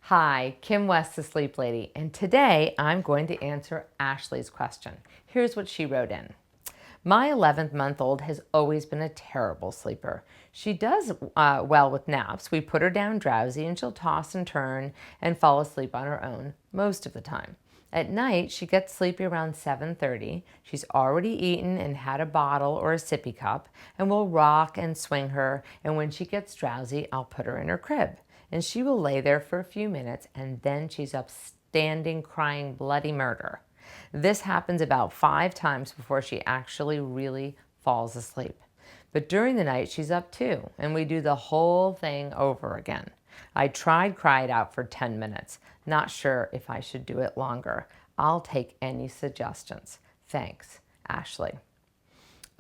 Hi, Kim West, the Sleep Lady, and today I'm going to answer Ashley's question. Here's what she wrote in. My 11-month-old has always been a terrible sleeper. She does well with naps. We put her down drowsy and she'll toss and turn and fall asleep on her own most of the time. At night, she gets sleepy around 7:30. She's already eaten and had a bottle or a sippy cup, and we'll rock and swing her, and when she gets drowsy, I'll put her in her crib. And she will lay there for a few minutes, and then she's up standing, crying bloody murder. This happens about 5 times before she actually really falls asleep. But during the night, she's up too, and we do the whole thing over again. I tried cry it out for 10 minutes. Not sure if I should do it longer. I'll take any suggestions. Thanks, Ashley.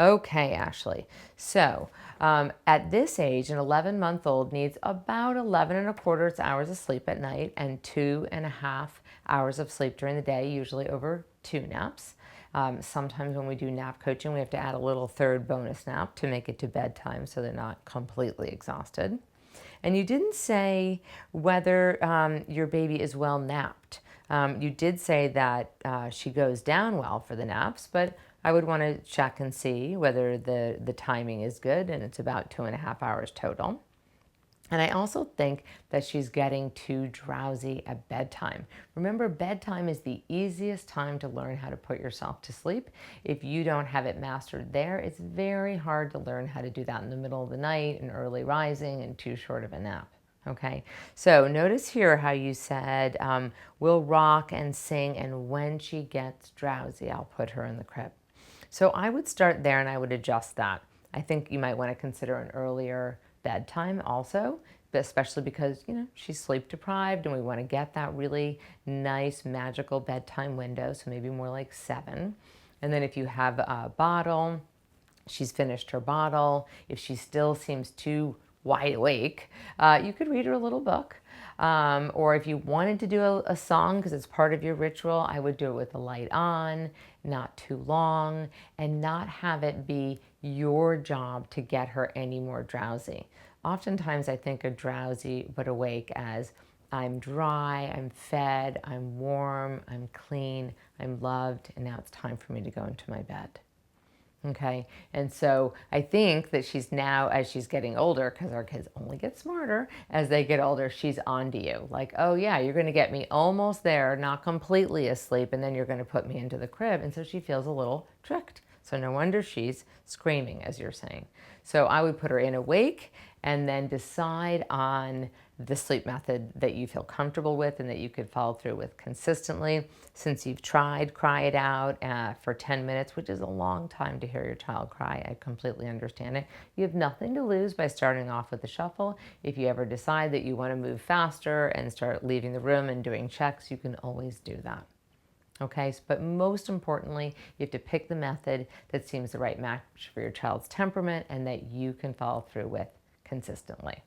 Okay, Ashley. So at this age, an 11-month-old needs about 11 and a quarter hours of sleep at night and 2.5 hours of sleep during the day, usually over 2 naps. Sometimes when we do nap coaching, we have to add a little third bonus nap to make it to bedtime so they're not completely exhausted. And you didn't say whether your baby is well napped. You did say that she goes down well for the naps, but I would want to check and see whether the timing is good, and it's about 2.5 hours total. And I also think that she's getting too drowsy at bedtime. Remember, bedtime is the easiest time to learn how to put yourself to sleep. If you don't have it mastered there, it's very hard to learn how to do that in the middle of the night and early rising and too short of a nap. Okay, so notice here how you said, we'll rock and sing, and when she gets drowsy, I'll put her in the crib. So I would start there and I would adjust that. I think you might want to consider an earlier bedtime also, but especially because, she's sleep deprived and we want to get that really nice magical bedtime window, so maybe more like 7. And then if you have a bottle, she's finished her bottle. If she still seems too wide awake, you could read her a little book. Or if you wanted to do a song because it's part of your ritual, I would do it with the light on, not too long, and not have it be your job to get her any more drowsy. Oftentimes I think of drowsy but awake as I'm dry, I'm fed, I'm warm, I'm clean, I'm loved, and now it's time for me to go into my bed. Okay, and so I think that she's now, as she's getting older, because our kids only get smarter as they get older, she's on to you. Like, oh yeah, you're going to get me almost there, not completely asleep, and then you're going to put me into the crib. And so she feels a little tricked. So no wonder she's screaming, as you're saying. So I would put her in awake and then decide on the sleep method that you feel comfortable with and that you could follow through with consistently. Since you've tried cry it out for 10 minutes, which is a long time to hear your child cry, I completely understand it. You have nothing to lose by starting off with the shuffle. If you ever decide that you want to move faster and start leaving the room and doing checks, you can always do that. Okay, but most importantly, you have to pick the method that seems the right match for your child's temperament and that you can follow through with consistently.